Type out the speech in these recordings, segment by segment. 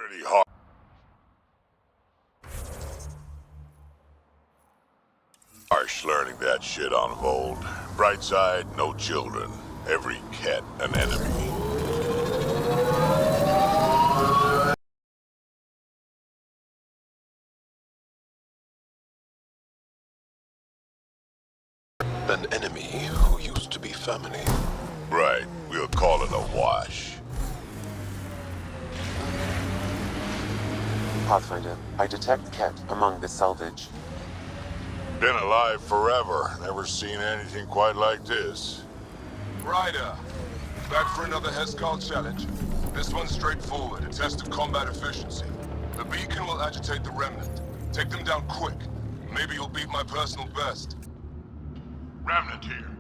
Pretty hard. Harsh learning that shit on Vold. Bright side, no children. Every cat an enemy. An enemy who used to be family. Right, we'll call it a wash. Pathfinder, I detect Ket among the salvage. Been alive forever. Never seen anything quite like this. Ryder, back for another Heskal challenge. This one's straightforward, a test of combat efficiency. The beacon will agitate the remnant. Take them down quick. Maybe you'll beat my personal best. Remnant here.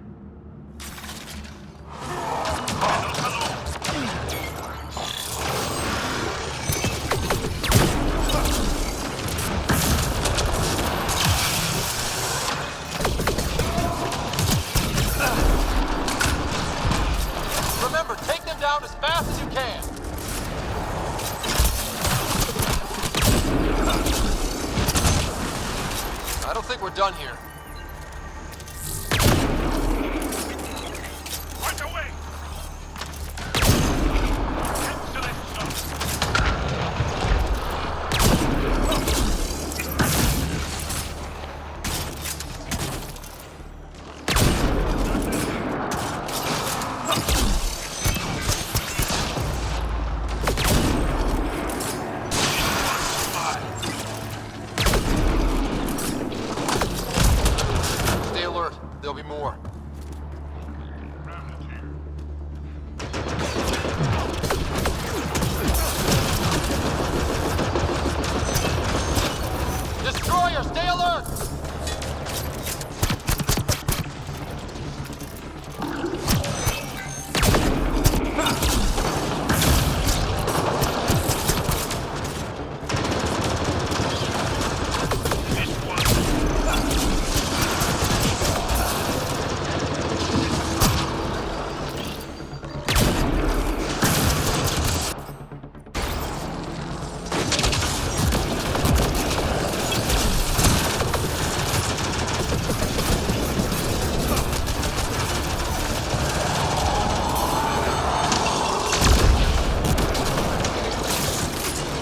Remember, take them down as fast as you can. I don't think we're done here. Right away! Stay alert. There'll be more. Destroyer, stay alert!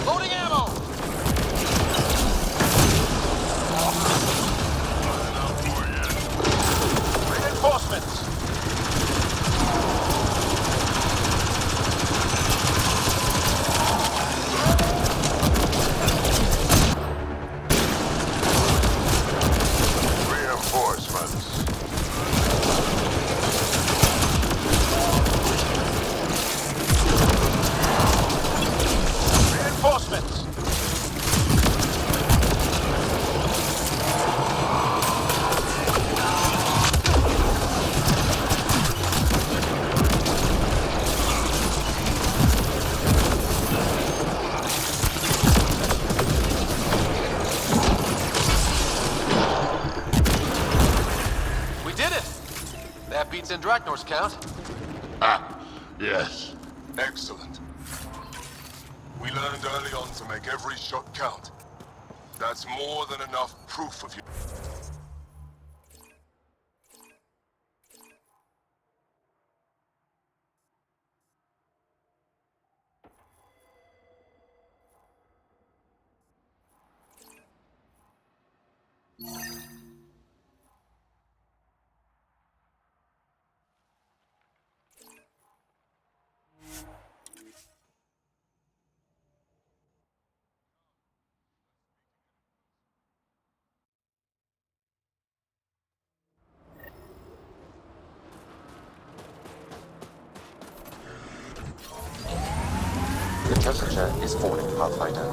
Loading ammo! Reinforcements! Reinforcements. Reinforcements! We did it! That beats Andraknor's count. Ah, yes. Excellent. We learned early on to make every shot count. That's more than enough proof of you. The temperature is falling, Pathfinder.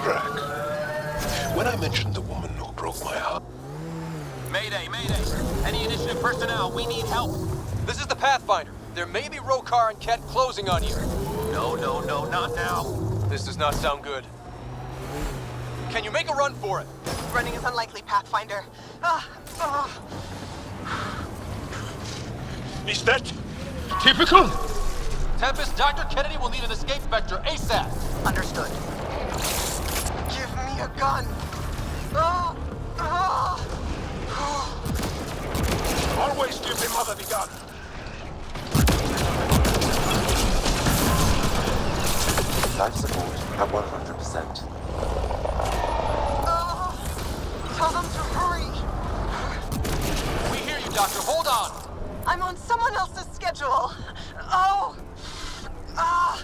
Drac. When I mentioned the woman who broke my heart, Mayday, mayday! Any initiative personnel, we need help! This is the Pathfinder. There may be Rokar and Ket closing on you. No, not now. This does not sound good. Can you make a run for it? Running is unlikely, Pathfinder. Is that typical? Tempest, Dr. Kennedy will need an escape vector ASAP. Understood. Give me a gun. Ah! Ah! Always give the mother the gun. Life support at 100%. Tell them to hurry. We hear you, Doctor. Hold on. I'm on someone else's schedule. Oh! Ah!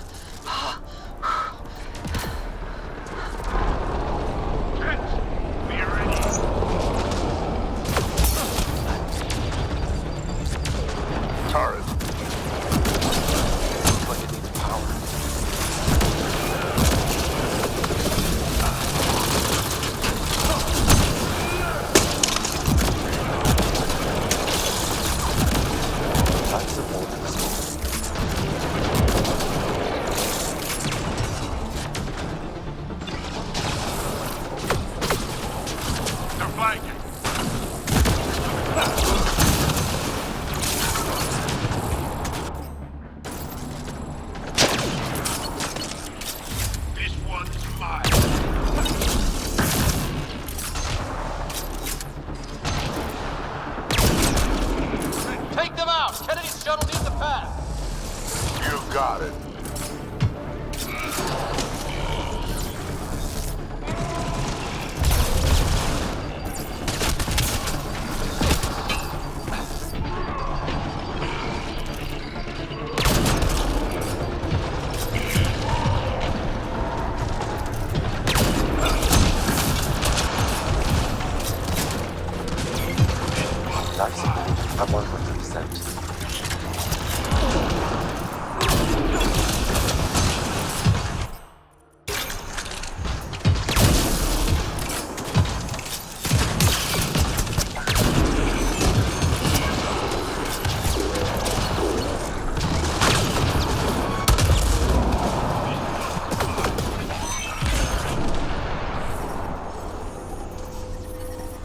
Turret. Looks like it needs power. Life support restored. They're flanking. This one's mine. Take them out. Kennedy's shuttle needs the path. You got it. Life support at 100%.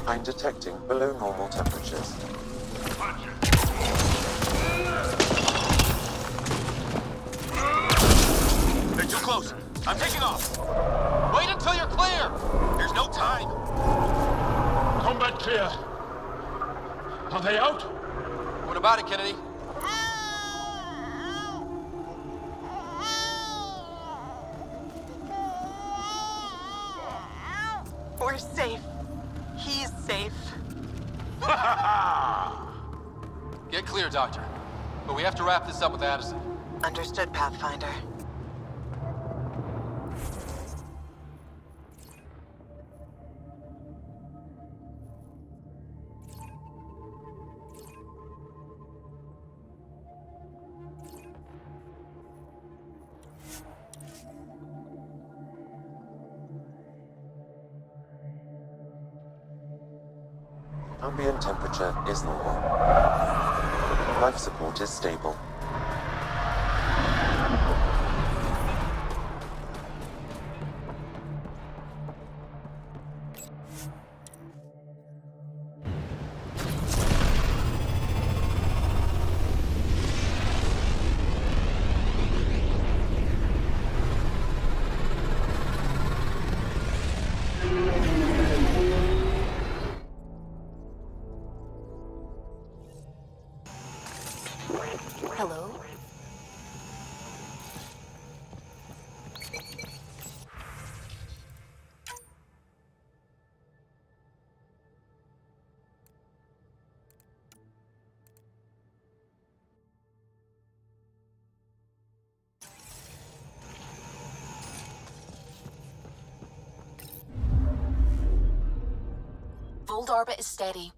I'm detecting below normal temperatures. They're too close. I'm taking off. Wait until you're clear. There's no time. Combat clear. Are they out? What about it, Kennedy? We're safe. He's safe. Get clear, Doctor. But we have to wrap this up with Addison. Understood, Pathfinder. Ambient temperature is normal. Life support is stable. Hello? Old orbit is steady.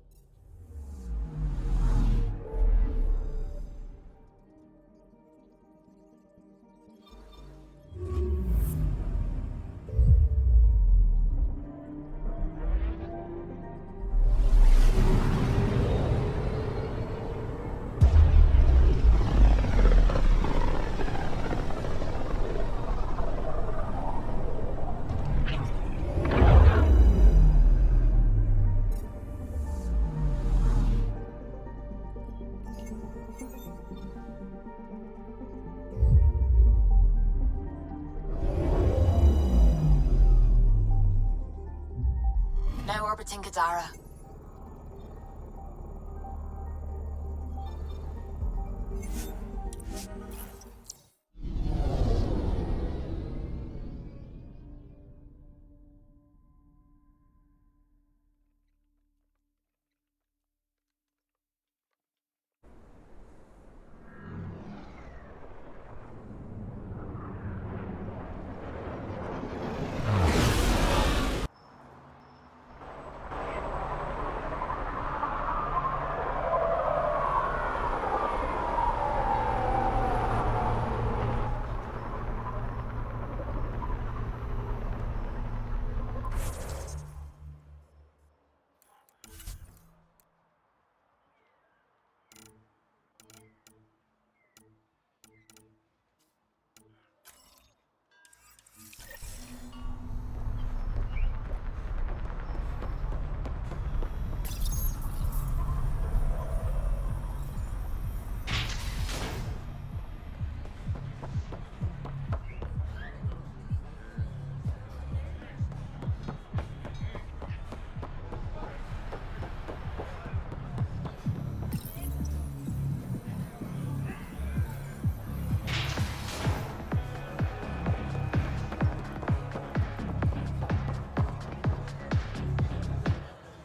orbiting Gadara.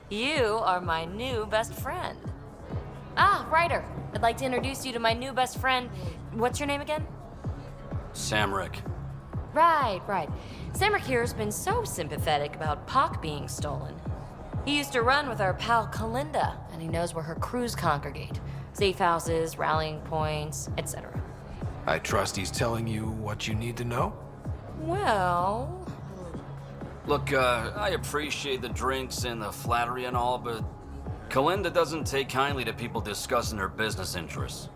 You are my new best friend. Ah, Ryder. I'd like to introduce you to my new best friend. What's your name again? Samrick. Right. Samrick here's been so sympathetic about Pock being stolen. He used to run with our pal Kalinda, and he knows where her crews congregate. Safe houses, rallying points, etc. I trust he's telling you what you need to know? Well... Look, I appreciate the drinks and the flattery and all, but Kalinda doesn't take kindly to people discussing her business interests.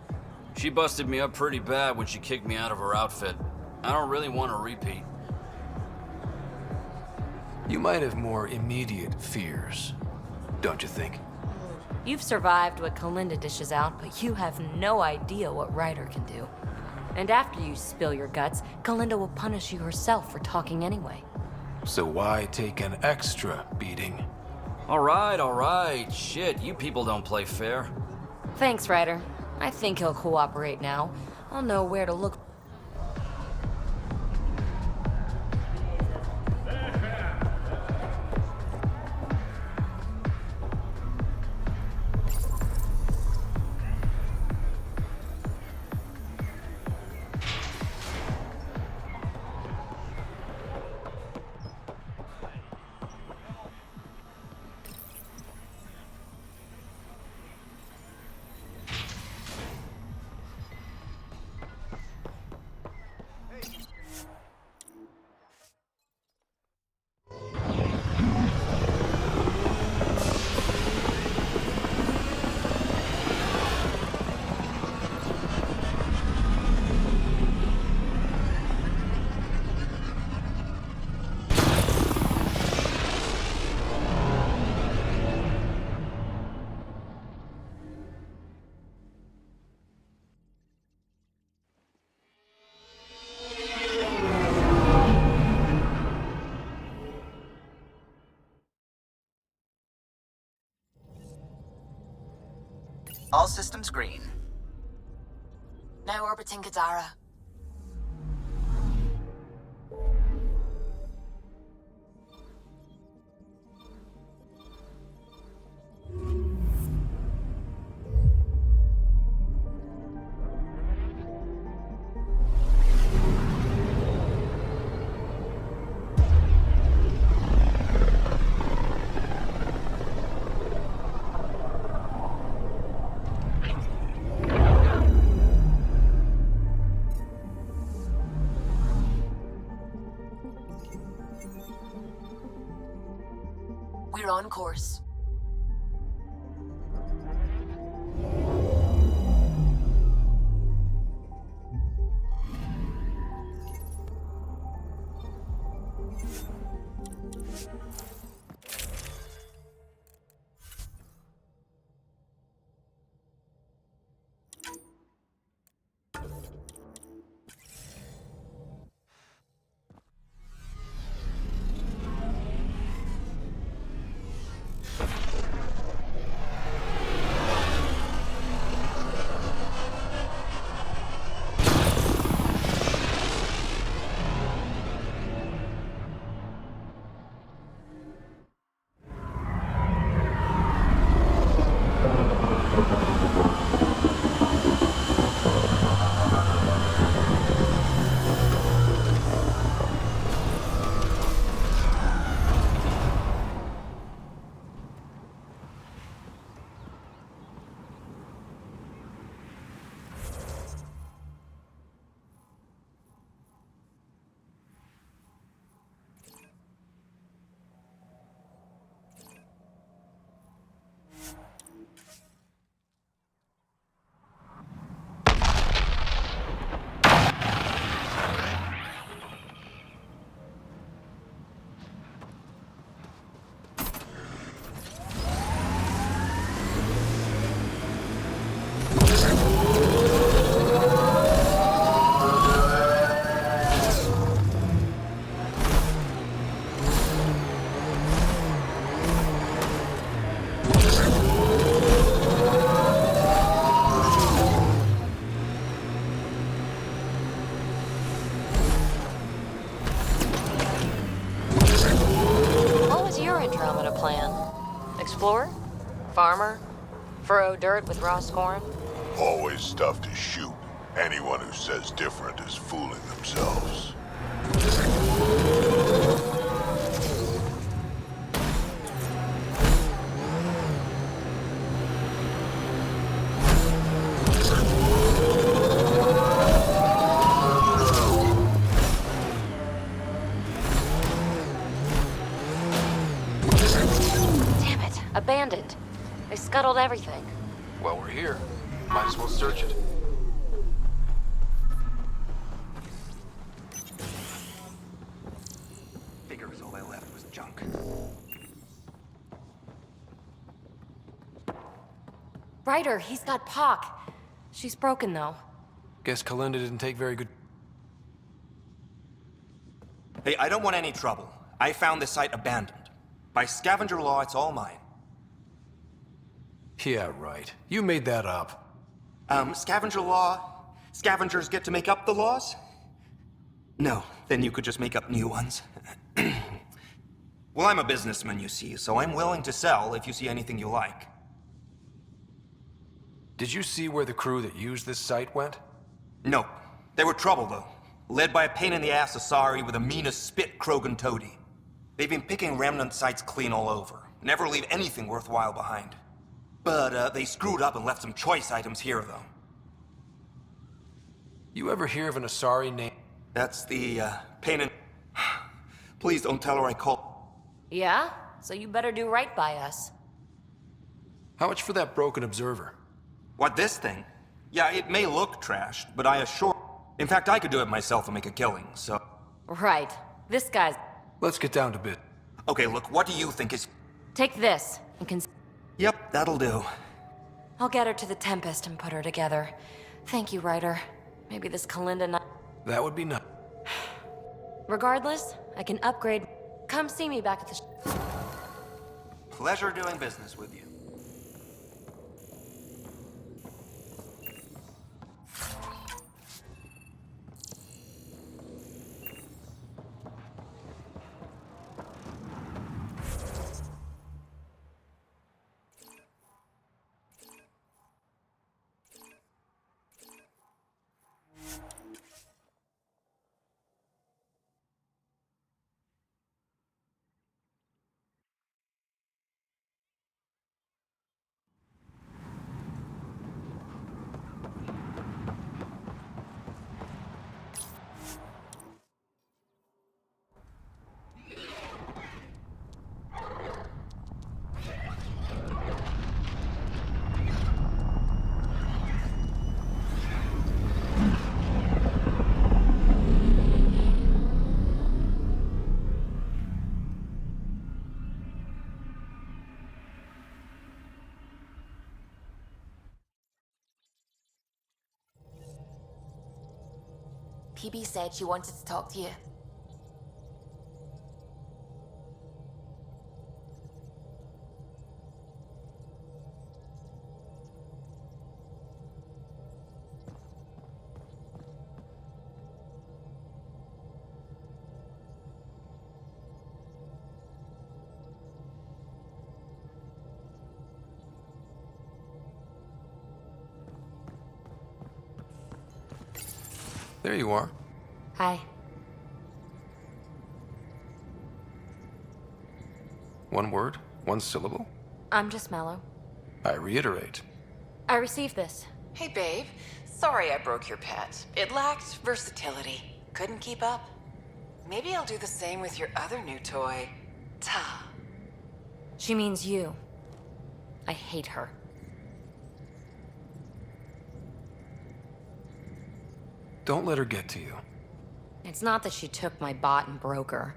She busted me up pretty bad when she kicked me out of her outfit. I don't really want to repeat. You might have more immediate fears, don't you think? You've survived what Kalinda dishes out, but you have no idea what Ryder can do. And after you spill your guts, Kalinda will punish you herself for talking anyway. So why take an extra beating? All right. Shit, you people don't play fair. Thanks, Ryder. I think he'll cooperate now. I'll know where to look. All systems green. Now orbiting Gadara. We're on course. plan? Explorer? Farmer? Furrow dirt with raw scorn? Always stuff to shoot. Anyone who says different is fooling themselves. Damn it, abandoned. They scuttled everything. Well, we're here. Might as well search it. Figures all I left was junk. Ryder, he's got Pock. She's broken, though. Guess Kalinda didn't take very good... Hey, I don't want any trouble. I found this site abandoned. By scavenger law, it's all mine. Yeah, right. You made that up. Scavenger law? Scavengers get to make up the laws? No, then you could just make up new ones. Well, I'm a businessman, you see, so I'm willing to sell if you see anything you like. Did you see where the crew that used this site went? No. They were trouble, though. Led by a pain-in-the-ass Asari with the meanest spit Krogan toady. They've been picking remnant sites clean all over. Never leave anything worthwhile behind. But, they screwed up and left some choice items here, though. You ever hear of an Asari named... That's the, pain in... Please don't tell her I called... Yeah? So you better do right by us. How much for that broken observer? What, this thing? Yeah, it may look trashed, but I assure... In fact, I could do it myself and make a killing, so... Right. This guy's... Let's get down to bit. Okay, look, what do you think is... Take this, and Yep, that'll do. I'll get her to the Tempest and put her together. Thank you, Ryder. Maybe this Kalinda... That would be nice. Regardless, I can upgrade... Come see me back at the... Pleasure doing business with you. PB said she wanted to talk to you. There you are. Hi. One word, one syllable. I'm just mellow. I reiterate. I received this. Hey, babe. Sorry I broke your pet. It lacked versatility. Couldn't keep up. Maybe I'll do the same with your other new toy, Ta. She means you. I hate her. Don't let her get to you. It's not that she took my bot and broke her.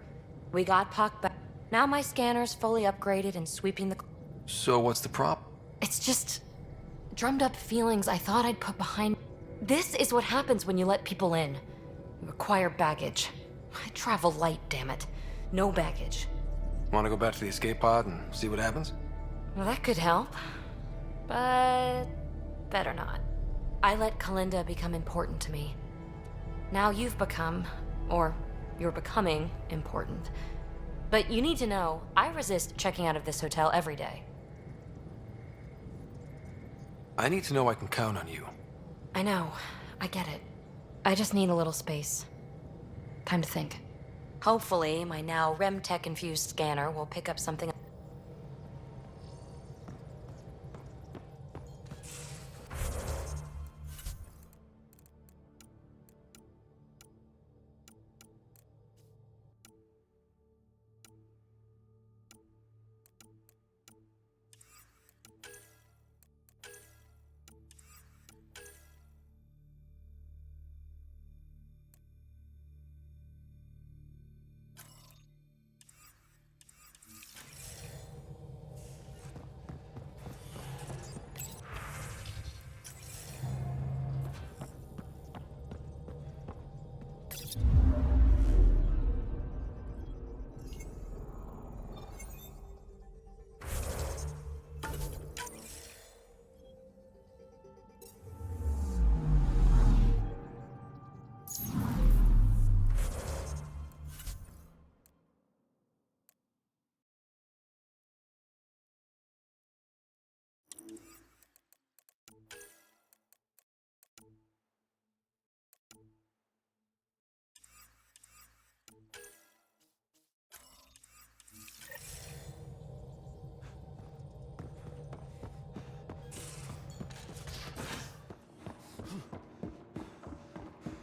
We got Puck back. Now my scanner's fully upgraded and sweeping the... So what's the problem? It's just... drummed up feelings I thought I'd put behind... This is what happens when you let people in. You acquire baggage. I travel light, damn it. No baggage. Want to go back to the escape pod and see what happens? Well, that could help. But... better not. I let Kalinda become important to me. Now you've become, or you're becoming, important. But you need to know, I resist checking out of this hotel every day. I need to know I can count on you. I know. I get it. I just need a little space. Time to think. Hopefully, my now REM-tech-infused scanner will pick up something.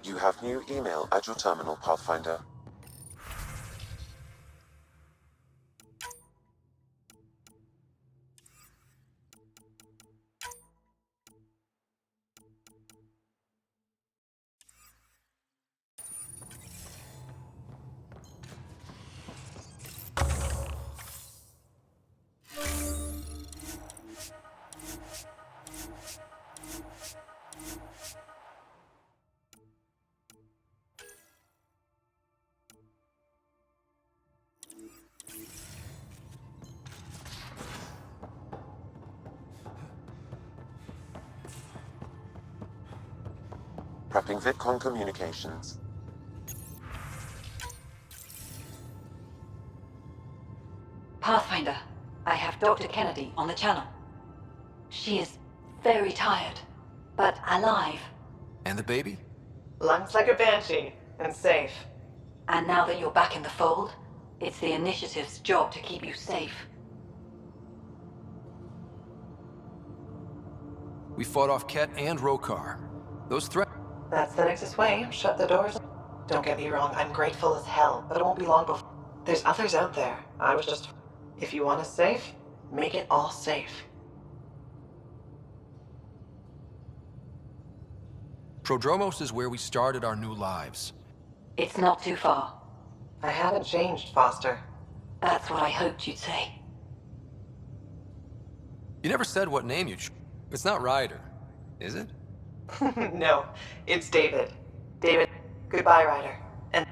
You have new email at your terminal, Pathfinder. Prepping VidCon communications. Pathfinder, I have Dr. Kennedy on the channel. She is very tired, but alive. And the baby? Lungs like a banshee, and safe. And now that you're back in the fold, it's the Initiative's job to keep you safe. We fought off Ket and Rokar. Those threats. That's the Nexus way. Shut the doors. Don't get me wrong, I'm grateful as hell, but it won't be long before. There's others out there. I was just. If you want us safe, make it all safe. Prodromos is where we started our new lives. It's not too far. I haven't changed, Foster. That's what I hoped you'd say. You never said what name It's not Ryder, is it? No, it's David. David, goodbye, Ryder. And.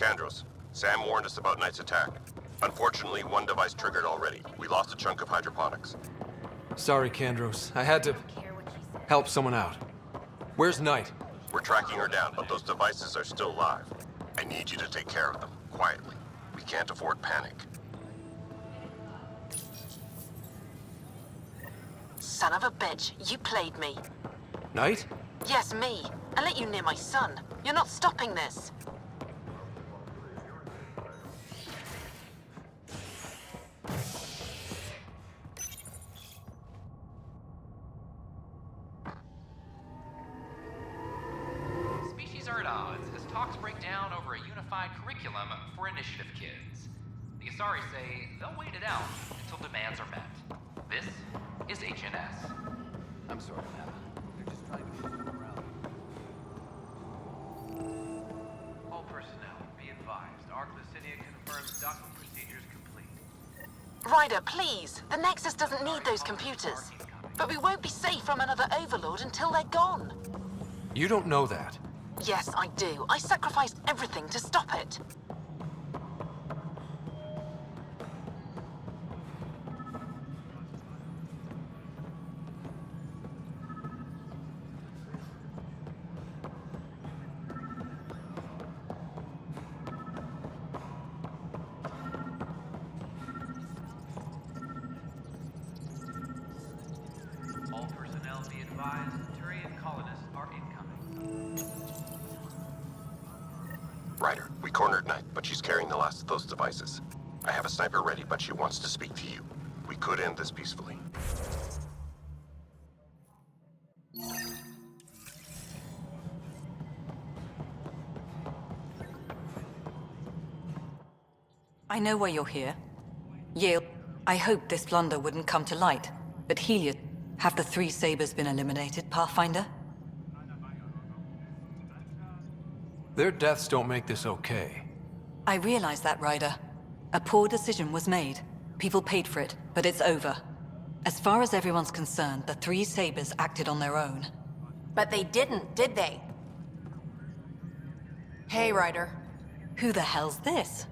Candros, Sam warned us about Knight's attack. Unfortunately, one device triggered already. We lost a chunk of hydroponics. Sorry, Candros. I had to help someone out. Where's Knight? We're tracking her down, but those devices are still live. I need you to take care of them, quietly. We can't afford panic. Son of a bitch, you played me. Knight? Yes, me. I let you near my son. You're not stopping this. Species are at odds as talks break down over a unified curriculum for initiative kids. The Asari say they'll wait it out until demands are met. This is HNS. I'm sorry, Nana. They're just trying to move them around. All personnel, be advised. Arc Lucidia confirms docking procedures complete. Ryder, please. The Nexus doesn't need those computers. But we won't be safe from another Overlord until they're gone. You don't know that. Yes, I do. I sacrificed everything to stop it. All personnel, be advised. Turian colonists are incoming. Ryder, we cornered Knight, but she's carrying the last of those devices. I have a sniper ready, but she wants to speak to you. We could end this peacefully. I know why you're here. Yale, I hoped this blunder wouldn't come to light, but Helios, have the three Sabers been eliminated, Pathfinder? Their deaths don't make this okay. I realize that, Ryder. A poor decision was made. People paid for it, but it's over. As far as everyone's concerned, the three Sabers acted on their own. But they didn't, did they? Hey, Ryder. Who the hell's this?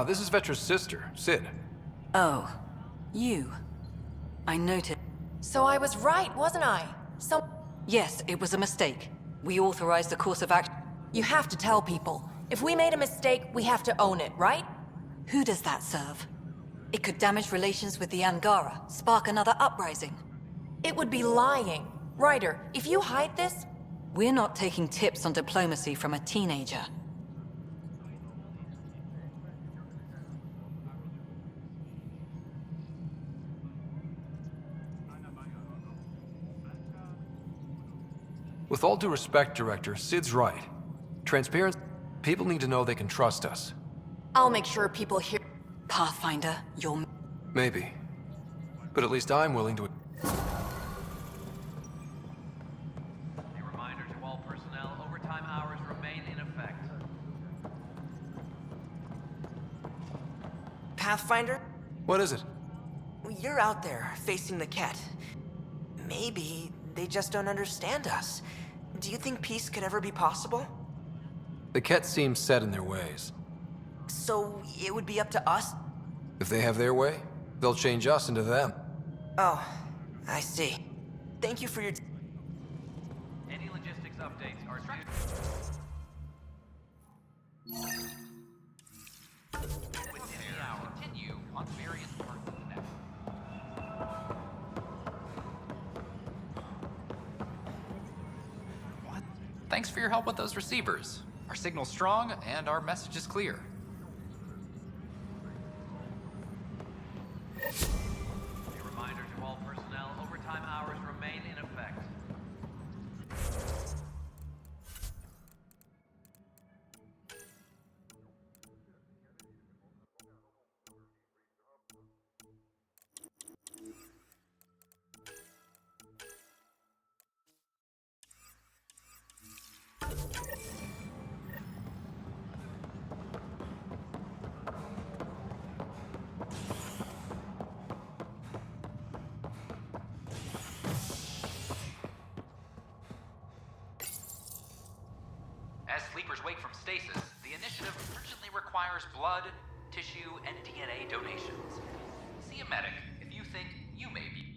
This is Vetra's sister, Sid. Oh, you. I noted. So I was right, wasn't I? Yes, it was a mistake. We authorized the course of action. You have to tell people. If we made a mistake, we have to own it, right? Who does that serve? It could damage relations with the Angara, spark another uprising. It would be lying. Ryder, if you hide this... We're not taking tips on diplomacy from a teenager. With all due respect, Director, Sid's right. Transparency, people need to know they can trust us. I'll make sure people hear... Pathfinder, you're... Maybe. But at least I'm willing to... A reminder to all personnel, overtime hours remain in effect. Pathfinder? What is it? You're out there, facing the Ket. Maybe they just don't understand us. Do you think peace could ever be possible? The Ket seem set in their ways. So it would be up to us? If they have their way, they'll change us into them. Oh, I see. Thank you for your... Any logistics updates are... Within the hour, continue on various parts of the network. Thanks for your help with those receivers. Our signal's strong, and our message is clear. A reminder to all personnel, overtime hours remain in effect. As sleepers wake from stasis, the initiative urgently requires blood, tissue, and DNA donations. See a medic if you think you may be.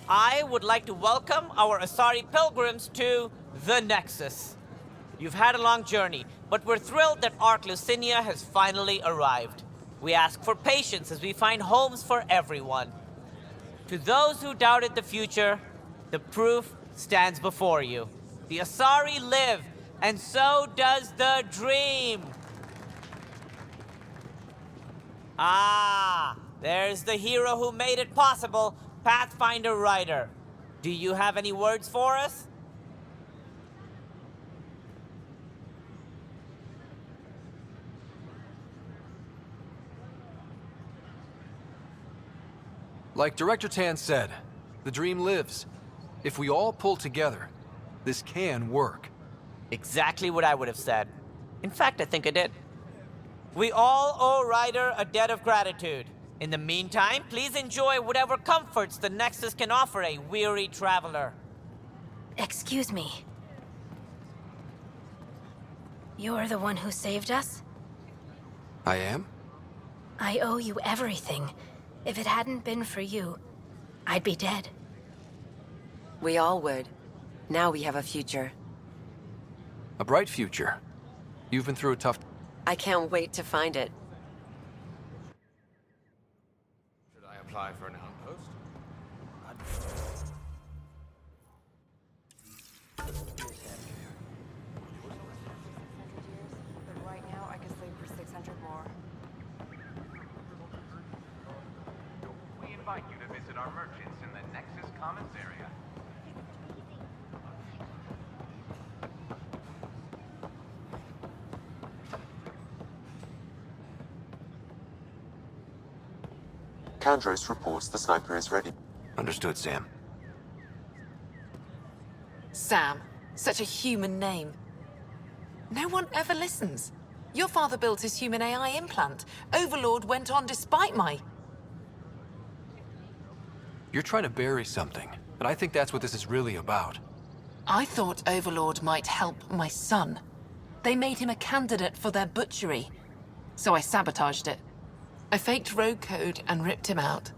I would like to welcome our Asari pilgrims to the Nexus. You've had a long journey, but we're thrilled that Ark Lucinia has finally arrived. We ask for patience as we find homes for everyone. To those who doubted the future, the proof stands before you. The Asari live, and so does the dream. Ah, there's the hero who made it possible, Pathfinder Ryder. Do you have any words for us? Like Director Tan said, the dream lives. If we all pull together, this can work. Exactly what I would have said. In fact, I think I did. We all owe Ryder a debt of gratitude. In the meantime, please enjoy whatever comforts the Nexus can offer a weary traveler. Excuse me. You're the one who saved us? I am? I owe you everything. If it hadn't been for you, I'd be dead. We all would. Now we have a future. A bright future. You've been through a tough... I can't wait to find it. Should I apply for an outpost? But right now, I can sleep for 600 more. We invite you to visit our merchants in the Nexus Commons area. Kandros reports the sniper is ready. Understood, Sam. Sam. Such a human name. No one ever listens. Your father built his human AI implant. Overlord went on despite my... You're trying to bury something, and I think that's what this is really about. I thought Overlord might help my son. They made him a candidate for their butchery. So I sabotaged it. I faked rogue code and ripped him out.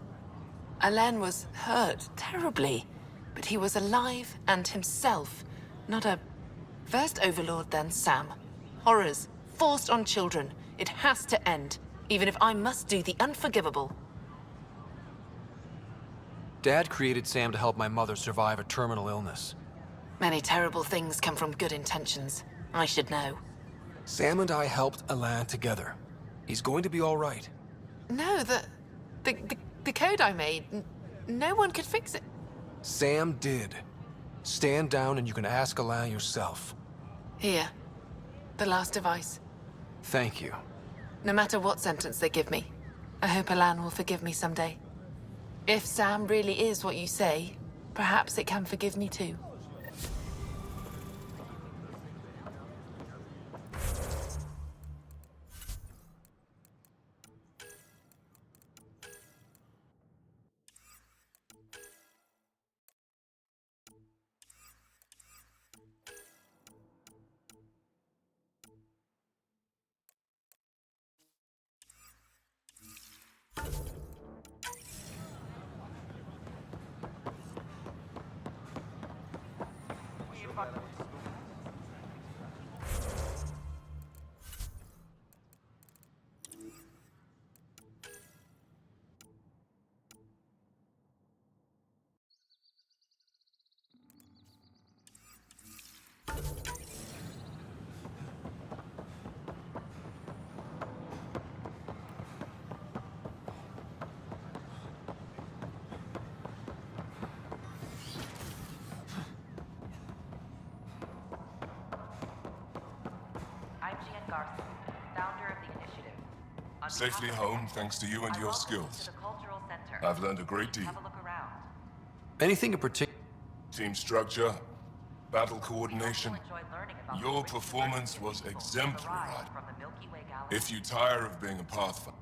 Alain was hurt terribly, but he was alive and himself, not a... First Overlord, then Sam. Horrors, forced on children. It has to end, even if I must do the unforgivable. Dad created Sam to help my mother survive a terminal illness. Many terrible things come from good intentions. I should know. Sam and I helped Alain together. He's going to be all right. No, the code I made, no one could fix it. Sam did. Stand down and you can ask Alain yourself. Here. The last device. Thank you. No matter what sentence they give me, I hope Alain will forgive me someday. If Sam really is what you say, perhaps it can forgive me too. Safely home thanks to you and your skills. I've learned a great deal. Anything in particular? Team structure, battle coordination. Your performance was exemplary. If you tire of being a Pathfinder,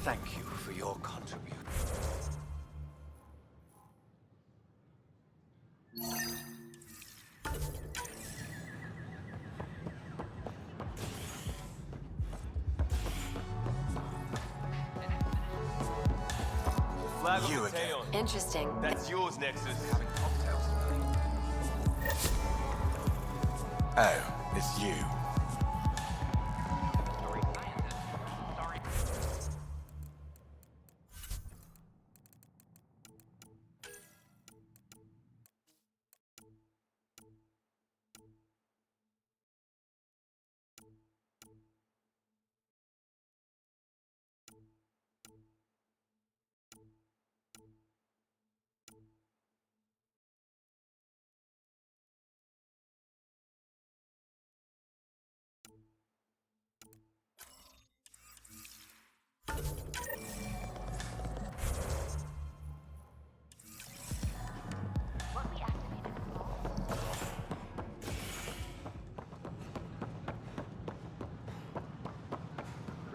Thank you for your contribution. Flag You on the again. tail. Interesting. That's yours, Nexus. Oh, it's you.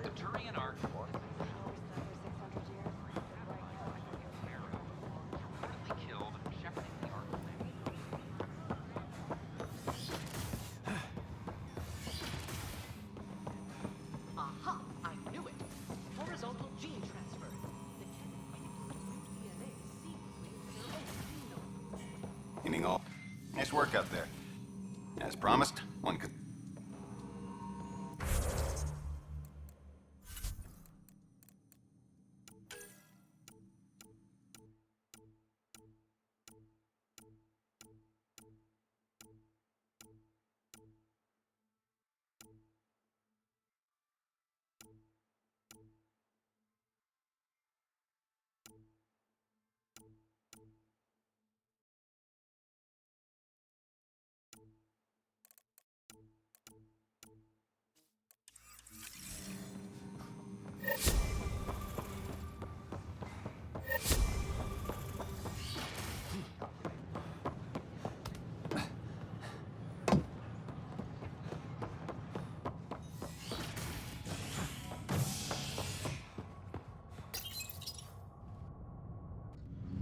The Turian Ark reportedly killed shepherding the Ark. Aha! I knew it! Horizontal gene transfer. Meaning all. Nice work out there. As promised, one could.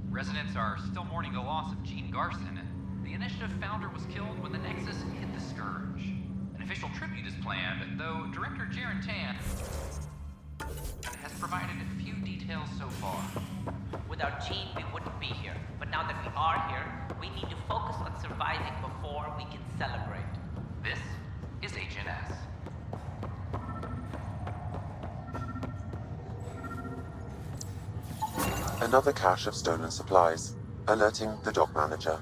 Residents are still mourning the loss of Gene Garson. The initiative founder was killed when the Nexus hit the Scourge. An official tribute is planned, though Director Jaren Tan has provided few details so far. Without Gene, we wouldn't be here. But now that we are here, we need to focus on surviving before we can celebrate. This is HNS. Another cache of stolen supplies, alerting the dock manager.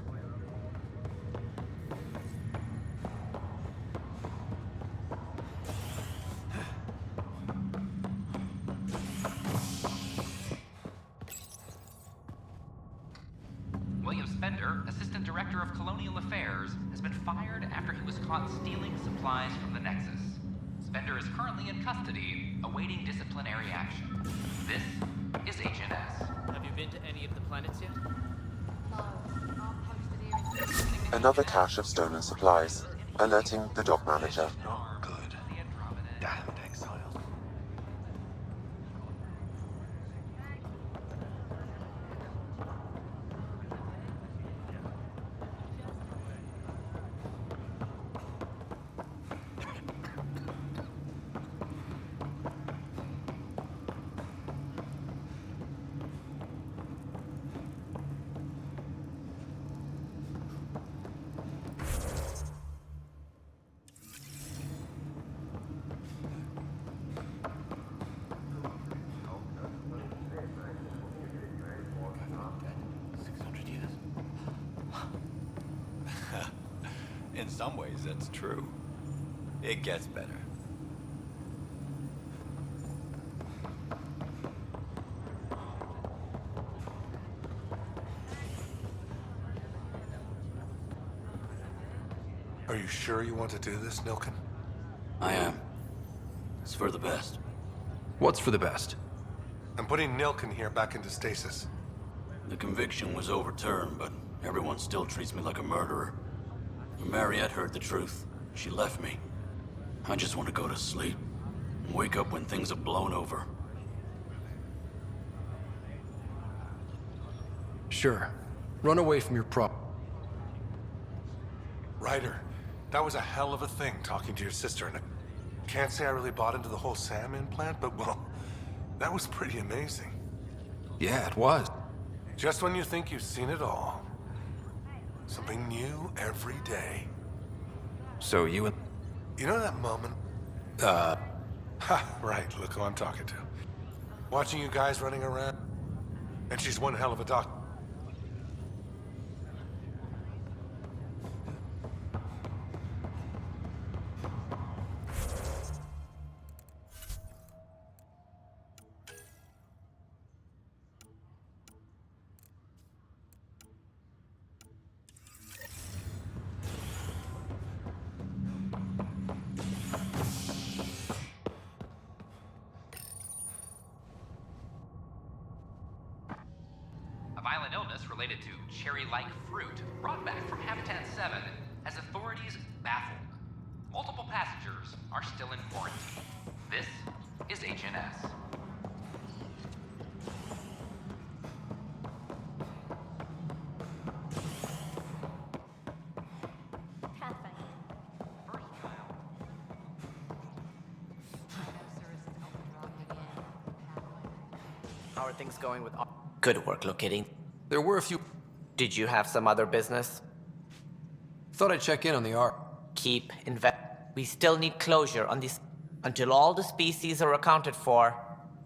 William Spender, Assistant Director of Colonial Affairs, has been fired after he was caught stealing supplies from the Nexus. Spender is currently in custody, awaiting disciplinary action. This is HNS. Have you been to any of the planets yet? Another cache of stolen supplies, alerting the dock manager. Damned exiles. In some ways, that's true. It gets better. Are you sure you want to do this, Nilken? I am. It's for the best. What's for the best? I'm putting Nilken here back into stasis. The conviction was overturned, but everyone still treats me like a murderer. When Mariette heard the truth, she left me. I just want to go to sleep and wake up when things have blown over. Sure. Run away from your problem. Ryder, that was a hell of a thing talking to your sister, and I can't say I really bought into the whole Sam implant, but well, that was pretty amazing. Yeah, it was. Just when you think you've seen it all. Something new every day. So you and... You know that moment? Right, look who I'm talking to. Watching you guys running around. And she's one hell of a doctor. A violent illness related to cherry-like fruit brought back from Habitat 7 has authorities baffled. Multiple passengers are still in quarantine. This is HNS. How are things going with... Good work locating. There were a few... Did you have some other business? Thought I'd check in on the Ark. Keep We still need closure on this. Until all the species are accounted for,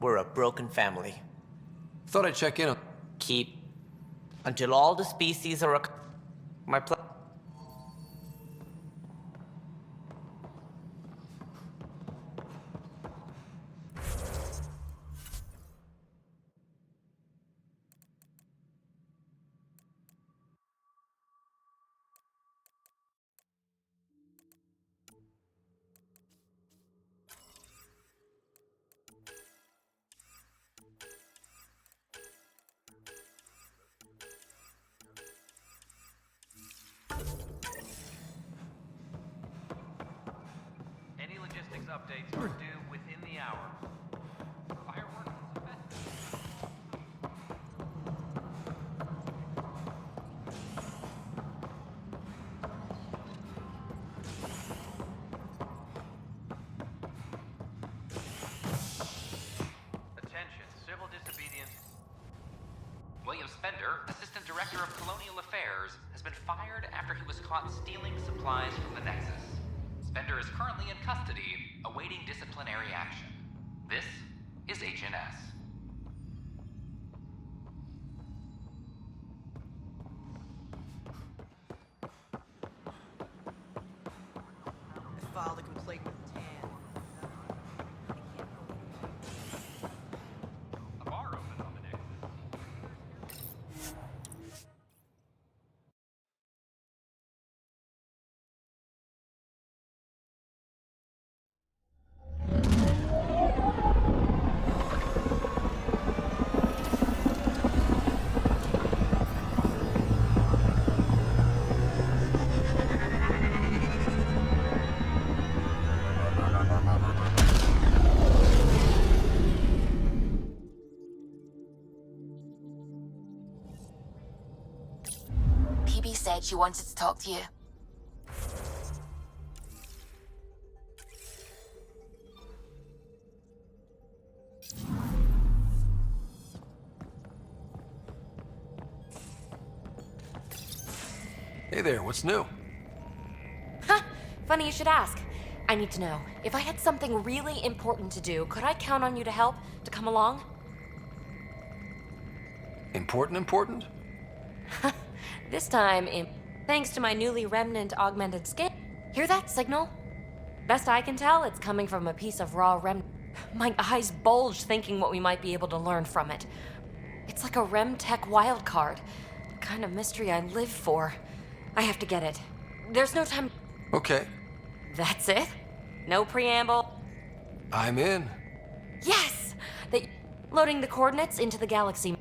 we're a broken family. Thought I'd check in on... Keep... Until all the species are My plan... Any logistics updates are due within the hour. Fireworks is effective. Attention, civil disobedience. William Spender, Assistant Director of Colonial Affairs, has been fired after he was caught stealing supplies from the Nexus. Spender is currently in custody, awaiting disciplinary action. This is HNS. I filed a complaint with Tan. A bar opened on the Nexus. PB said she wanted to talk to you. Hey there, what's new? Huh, funny you should ask. I need to know, if I had something really important to do, could I count on you to help, to come along? Important? This time, thanks to my newly remnant augmented skin. Hear that signal? Best I can tell, it's coming from a piece of raw remnant. My eyes bulge thinking what we might be able to learn from it. It's like a RemTech wildcard. The kind of mystery I live for. I have to get it. There's no time. Okay, That's it? No preamble? I'm in. Yes! Loading the coordinates into the galaxy.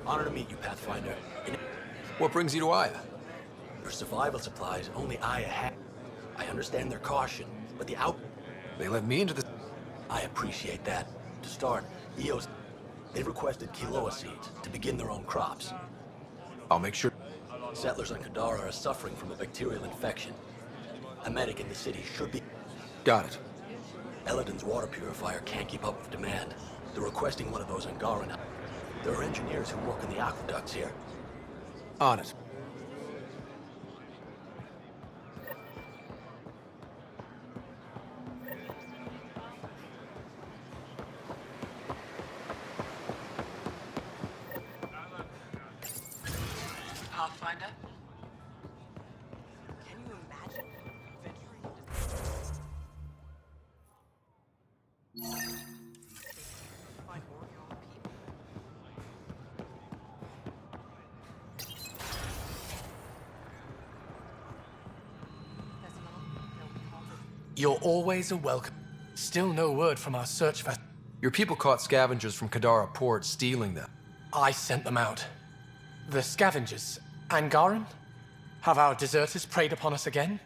Honor to meet you, Pathfinder. What brings you to Aya? Your survival supplies only Aya has. I understand their caution, but the out... They let me into the... I appreciate that. To start, EOS... They've requested Kiloa seeds to begin their own crops. I'll make sure... Settlers on Kadara are suffering from a bacterial infection. A medic in the city should be... Got it. Eladin's water purifier can't keep up with demand. They're requesting one of those on Garan. There are engineers who work in the aqueducts here. On it. Pathfinder? Can you imagine You're always a welcome. Still no word from our search for... Your people caught scavengers from Kadara Port stealing them. I sent them out. The scavengers. Angaran? Have our deserters preyed upon us again?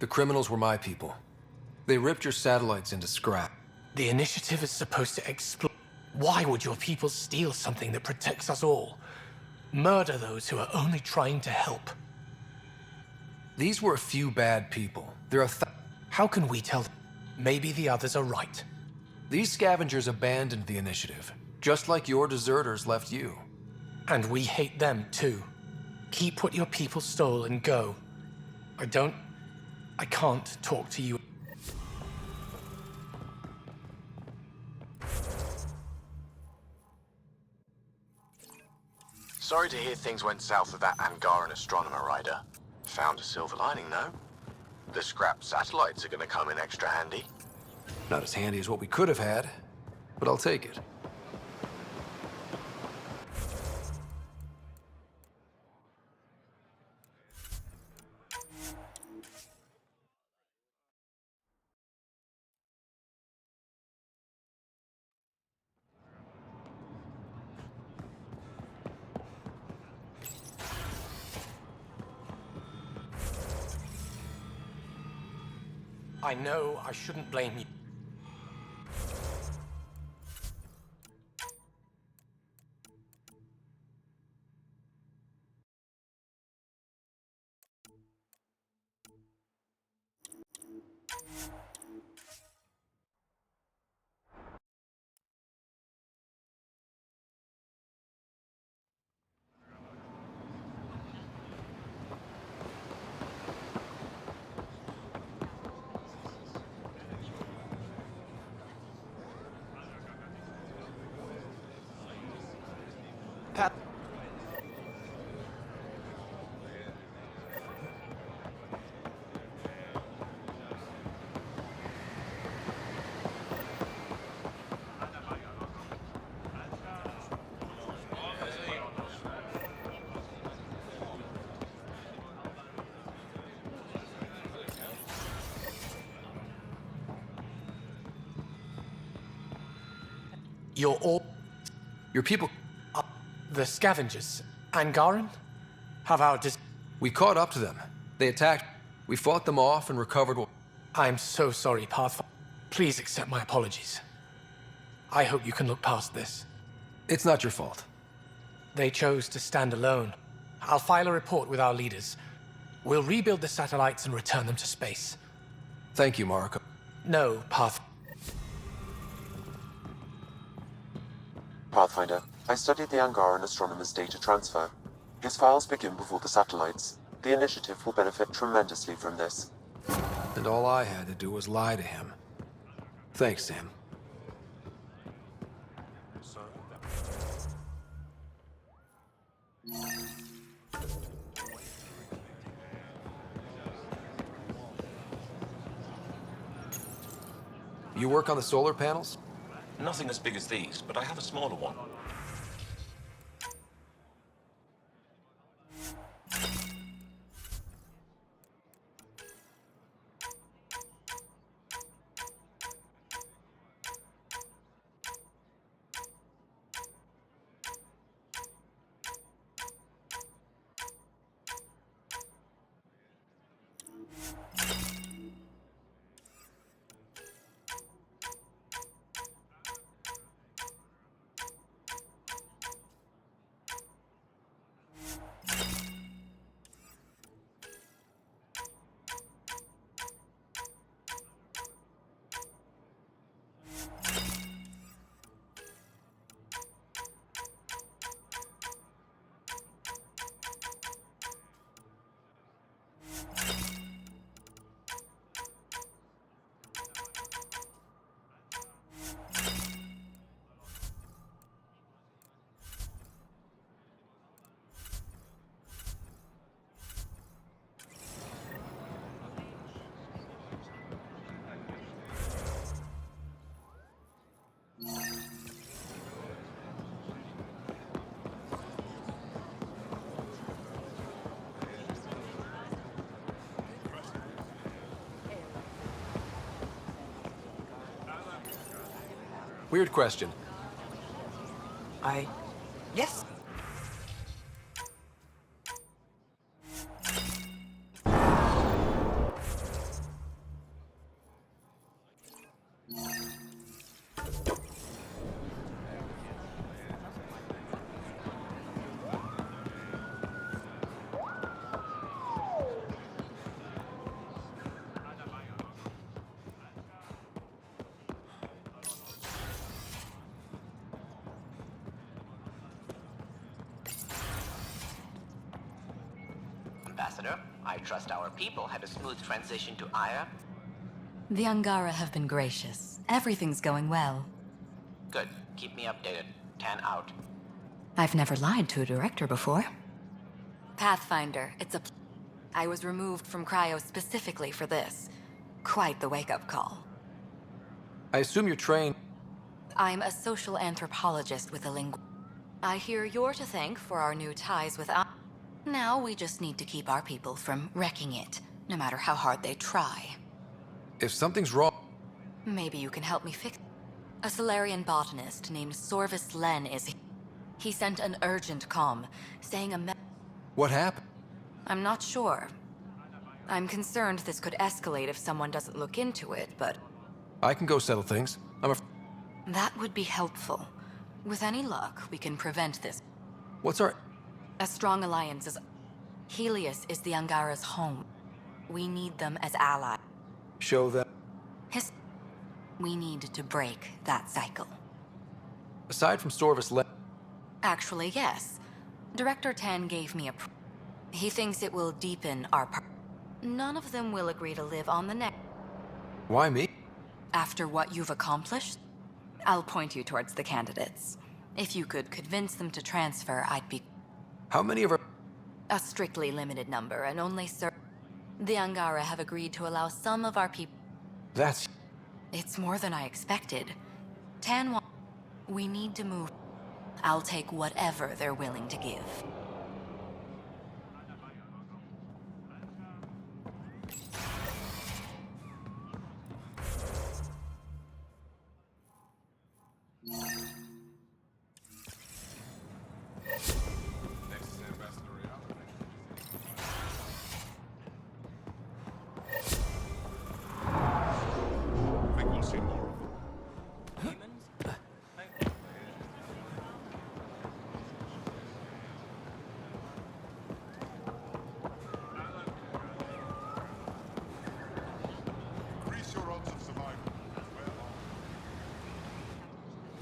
The criminals were my people. They ripped your satellites into scrap. The initiative is supposed to explode. Why would your people steal something that protects us all? Murder those who are only trying to help. These were a few bad people. There are How can we tell them? Maybe the others are right. These scavengers abandoned the initiative, just like your deserters left you. And we hate them too. Keep what your people stole and go. I can't talk to you. Sorry to hear things went south with that Angaran astronomer rider. Found a silver lining, though. The scrap satellites are gonna come in extra handy. Not as handy as what we could have had, but I'll take it. I know I shouldn't blame you. You're all... Your people... the scavengers. Angaran? Have our We caught up to them. They attacked. We fought them off and recovered what... I'm so sorry, Pathfinder. Please accept my apologies. I hope you can look past this. It's not your fault. They chose to stand alone. I'll file a report with our leaders. We'll rebuild the satellites and return them to space. Thank you, Marco. No, Pathfinder, I studied the Angaran astronomer's data transfer. His files begin before the satellites. The initiative will benefit tremendously from this. And all I had to do was lie to him. Thanks, Sam. You work on the solar panels? Nothing as big as these, but I have a smaller one. Weird question. Yes. Ambassador, I trust our people had a smooth transition to Aya. The Angara have been gracious. Everything's going well. Good. Keep me updated. 10 out. I've never lied to a director before. Pathfinder, I was removed from cryo specifically for this. Quite the wake-up call. I assume you're trained. I'm a social anthropologist with a I hear you're to thank for our new ties with Now we just need to keep our people from wrecking it, no matter how hard they try. If something's wrong... Maybe you can help me fix... A Solarian botanist named Sorvis Len is... He sent an urgent comm, saying What happened? I'm not sure. I'm concerned this could escalate if someone doesn't look into it, but... I can go settle things. That would be helpful. With any luck, we can prevent this. What's our... A strong alliance is... Helios is the Angara's home. We need them as allies. Show them... We need to break that cycle. Aside from Sorvis Len... Actually, yes. Director Tan gave me he thinks it will deepen our None of them will agree to live on the next. Why me? After what you've accomplished, I'll point you towards the candidates. If you could convince them to transfer, I'd be... How many of our... A strictly limited number, and only The Angara have agreed to allow some of our people... That's... It's more than I expected. We need to move. I'll take whatever they're willing to give.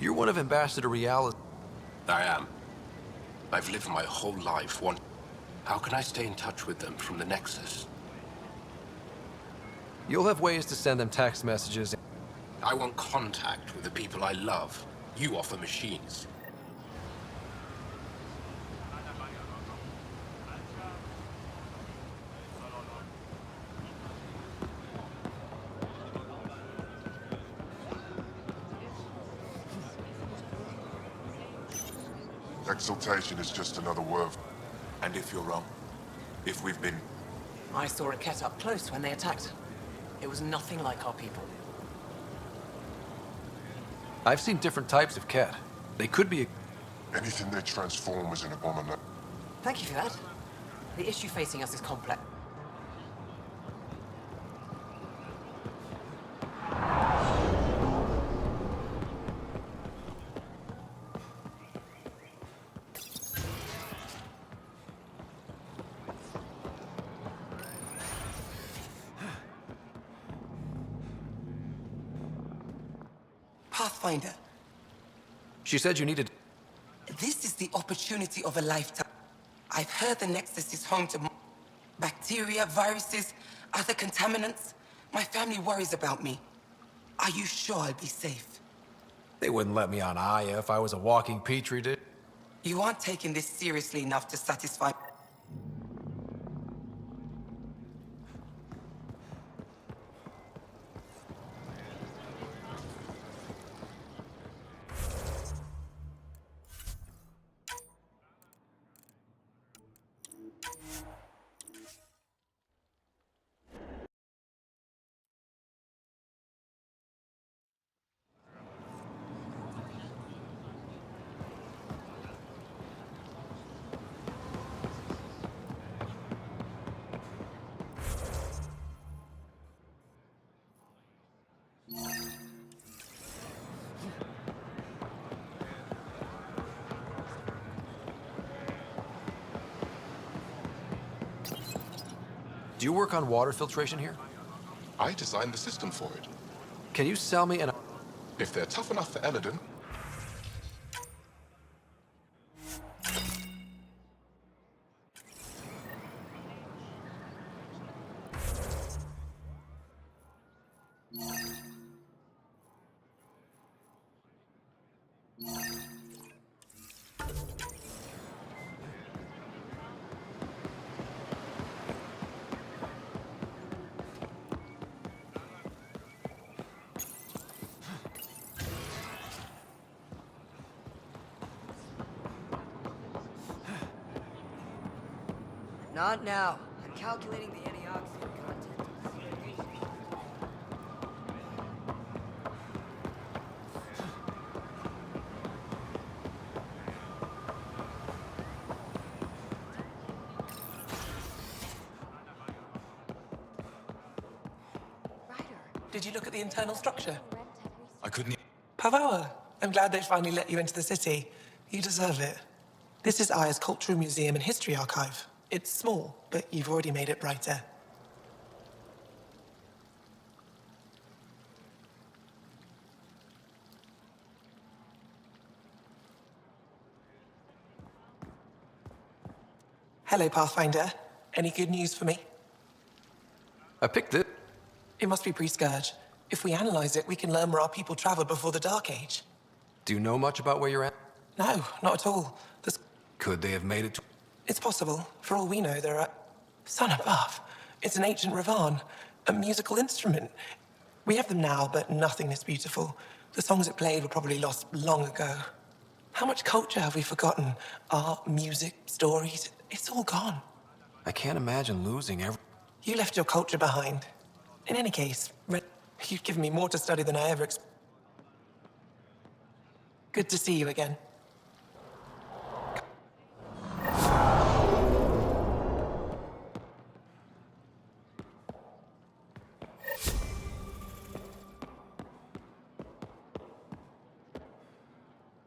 You're one of Ambassador Reality's... I am. I've lived my whole life How can I stay in touch with them from the Nexus? You'll have ways to send them text messages. I want contact with the people I love. You offer machines. Exaltation is just another word. And if you're wrong? If we've been... I saw a Ket up close when they attacked. It was nothing like our people. I've seen different types of Ket. They could be... Anything they transform is an abomination. Thank you for that. The issue facing us is complex. Pathfinder. She said you needed... This is the opportunity of a lifetime. I've heard the Nexus is home to bacteria, viruses, other contaminants. My family worries about me. Are you sure I'll be safe? They wouldn't let me on Aya if I was a walking petri dish. You aren't taking this seriously enough to satisfy... Do you work on water filtration here? I designed the system for it. Can you sell me an... If they're tough enough for Eladon. Not now. I'm calculating the antioxidant content. Did you look at the internal structure? I couldn't... Pavawa, I'm glad they finally let you into the city. You deserve it. This is Aya's Cultural Museum and History Archive. It's small, but you've already made it brighter. Hello, Pathfinder. Any good news for me? I picked it. It must be pre-Scourge. If we analyze it, we can learn where our people traveled before the Dark Age. Do you know much about where you're at? No, not at all. Could they have made it to... It's possible. For all we know, they're at... Sun above. It's an ancient Ravan, a musical instrument. We have them now, but nothing is beautiful. The songs it played were probably lost long ago. How much culture have we forgotten? Art, music, stories, it's all gone. I can't imagine losing every... You left your culture behind. In any case, you've given me more to study than I ever Good to see you again.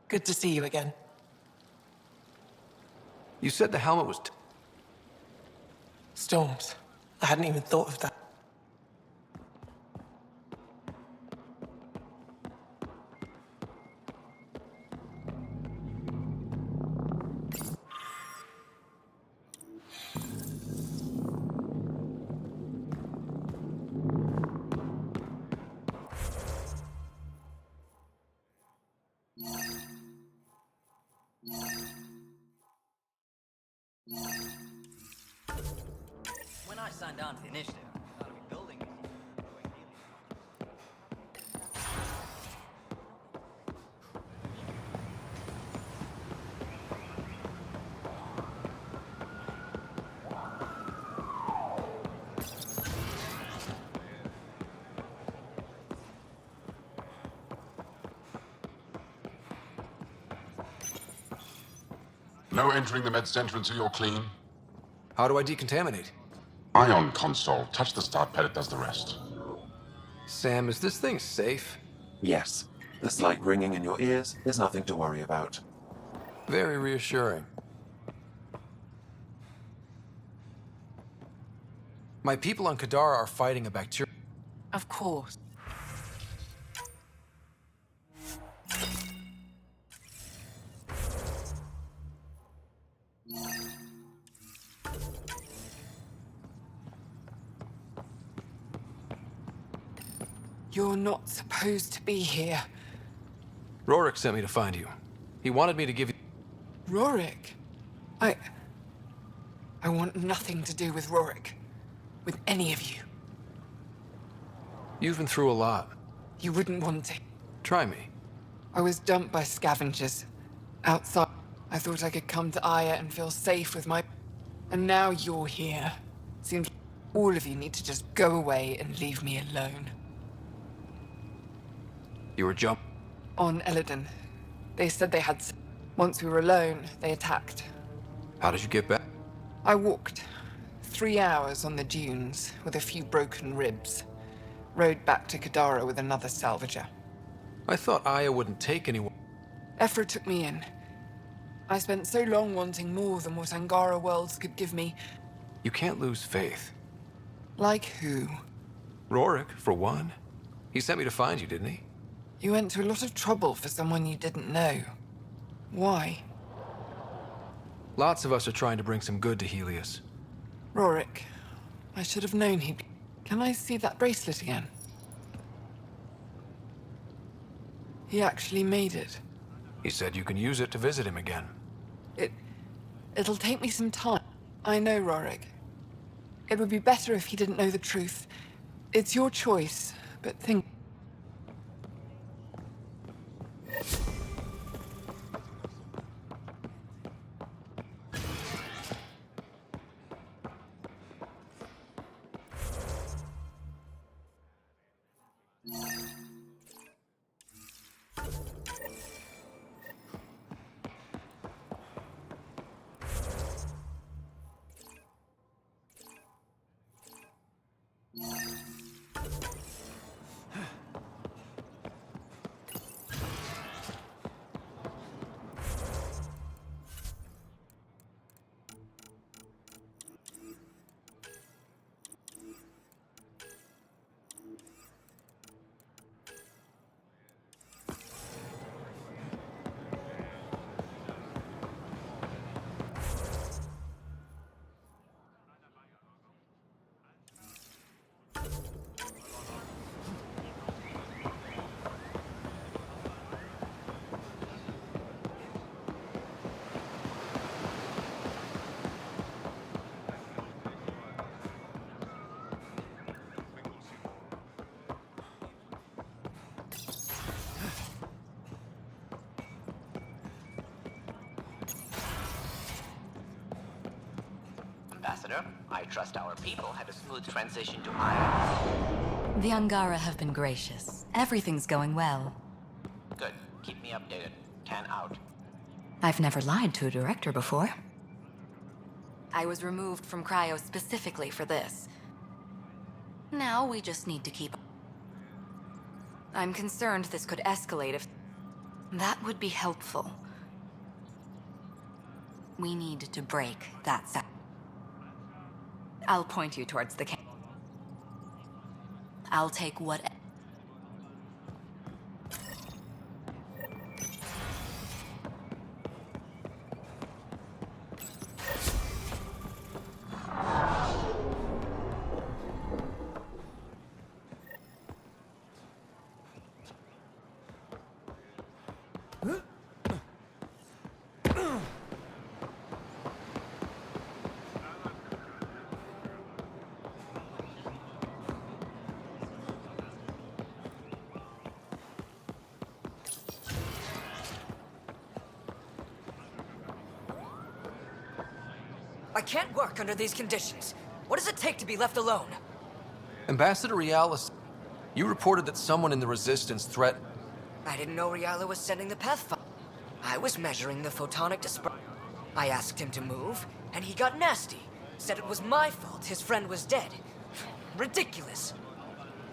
Good to see you again. You said the helmet was... Storms. I hadn't even thought of that. When I signed on to the initiative, I thought I'd be building No entering the med center until you're clean. How do I decontaminate? Ion console. Touch the start pad, it does the rest. Sam, is this thing safe? Yes. The slight ringing in your ears is nothing to worry about. Very reassuring. My people on Kadara are fighting a bacteria. Of course. You're not supposed to be here. Rorik sent me to find you. He wanted me to give you... Rorik? I want nothing to do with Rorik. With any of you. You've been through a lot. You wouldn't want to. Try me. I was dumped by scavengers. Outside, I thought I could come to Aya and feel safe with my... And now you're here. Seems all of you need to just go away and leave me alone. You were jumped? On Eladon. They said they had... Once we were alone, they attacked. How did you get back? I walked. 3 hours on the dunes, with a few broken ribs. Rode back to Kadara with another salvager. I thought Aya wouldn't take anyone. Ephra took me in. I spent so long wanting more than what Angara Worlds could give me. You can't lose faith. Like who? Rorik, for one. He sent me to find you, didn't he? You went to a lot of trouble for someone you didn't know. Why? Lots of us are trying to bring some good to Helios. Rorik, I should have known he'd... Can I see that bracelet again? He actually made it. He said you can use it to visit him again. It'll take me some time. I know, Rorik. It would be better if he didn't know the truth. It's your choice, but think... Ambassador, I trust our people had a smooth transition to Iron. The Angara have been gracious. Everything's going well. Good. Keep me updated. 10 out. I've never lied to a director before. I was removed from Cryo specifically for this. Now we just need to keep... I'm concerned this could escalate if... That would be helpful. We need to break that set. I'll point you towards the camp. I'll take what... I can't work under these conditions. What does it take to be left alone? Ambassador Realis, you reported that someone in the Resistance threatened... I didn't know Riala was sending the Pathfinder. I was measuring the photonic dispersion. I asked him to move, and he got nasty. Said it was my fault his friend was dead. Ridiculous.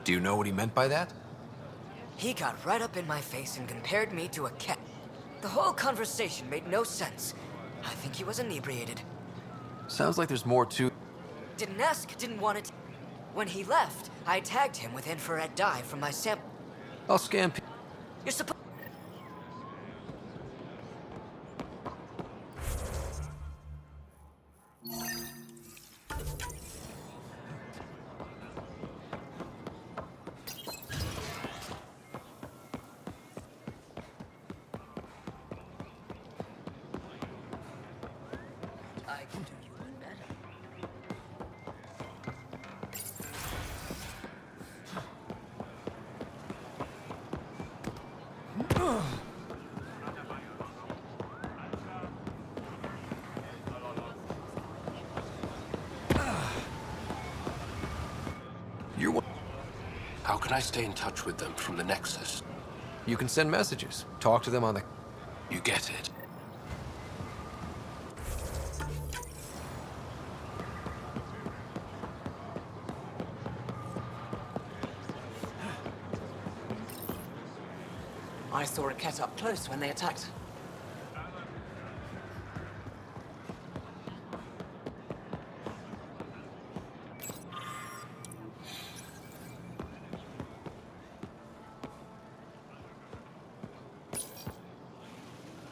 Do you know what he meant by that? He got right up in my face and compared me to a cat. The whole conversation made no sense. I think he was inebriated. Sounds like there's more to... Didn't ask, didn't want it. When he left, I tagged him with infrared dye from my sample. I'll scan... You're supposed... I can do you one better. How can I stay in touch with them from the Nexus? You can send messages. Talk to them on the... You get it. I saw a cat up close when they attacked.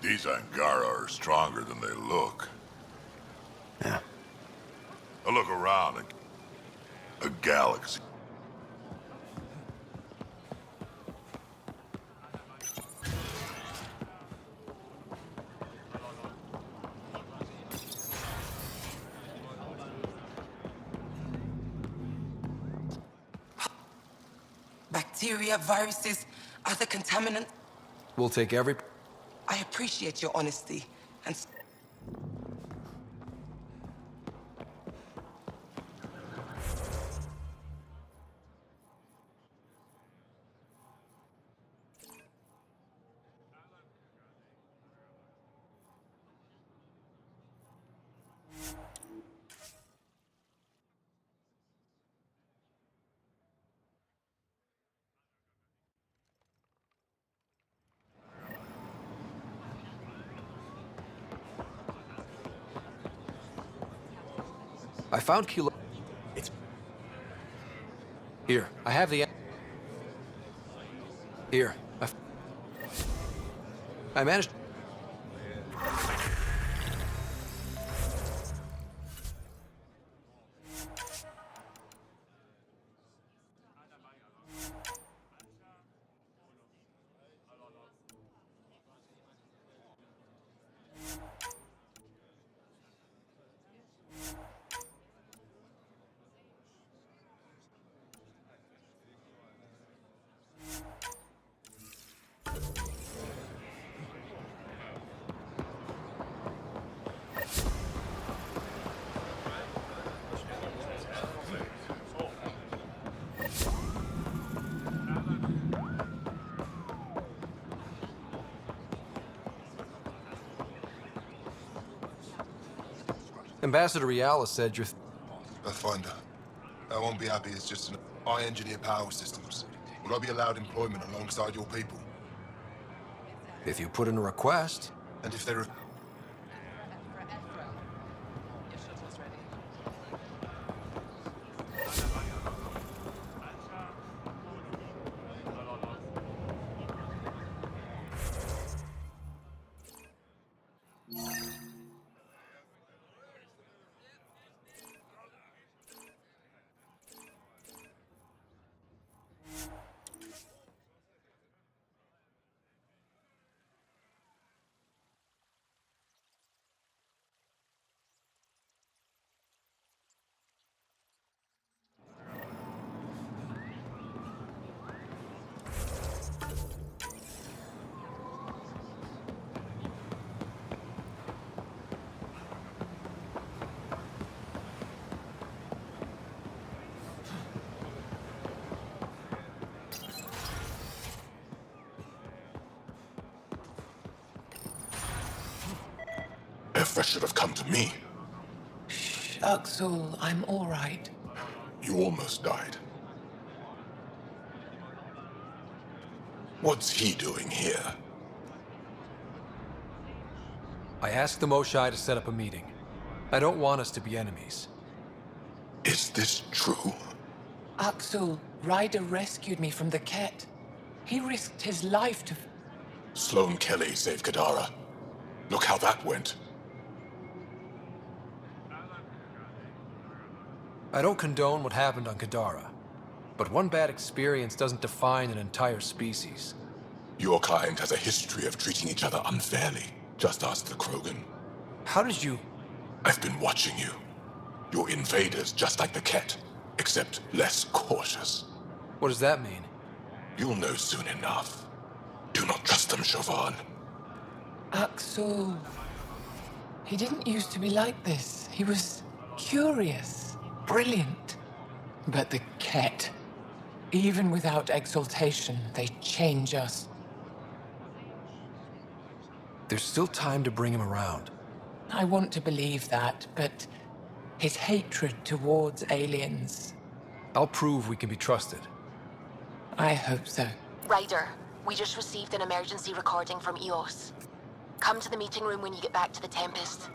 These Angara are stronger than they look. Yeah. I look around, a galaxy. Bacteria, viruses, other contaminants. We'll take every... I appreciate your honesty and... I found Kilo... It's... Here, I have the... Here, I managed... Ambassador Riala said you're... Pathfinder. I won't be happy as just I engineer power systems. Will I be allowed employment alongside your people? If you put in a request... And if they're... Efra should have come to me. Axel, I'm all right. You almost died. What's he doing here? I asked the Moshai to set up a meeting. I don't want us to be enemies. Is this true? Axel, Ryder rescued me from the Ket. He risked his life to... Sloane Kelly saved Kadara. Look how that went. I don't condone what happened on Kadara, but one bad experience doesn't define an entire species. Your kind has a history of treating each other unfairly. Just ask the Krogan. How did you... I've been watching you. You're invaders just like the Ket, except less cautious. What does that mean? You'll know soon enough. Do not trust them, Chauvin. Axel... He didn't used to be like this. He was curious, brilliant. But the Ket, even without exaltation, they change us. There's still time to bring him around. I want to believe that, but his hatred towards aliens... I'll prove we can be trusted. I hope so. Ryder, we just received an emergency recording from EOS. Come to the meeting room when you get back to the Tempest.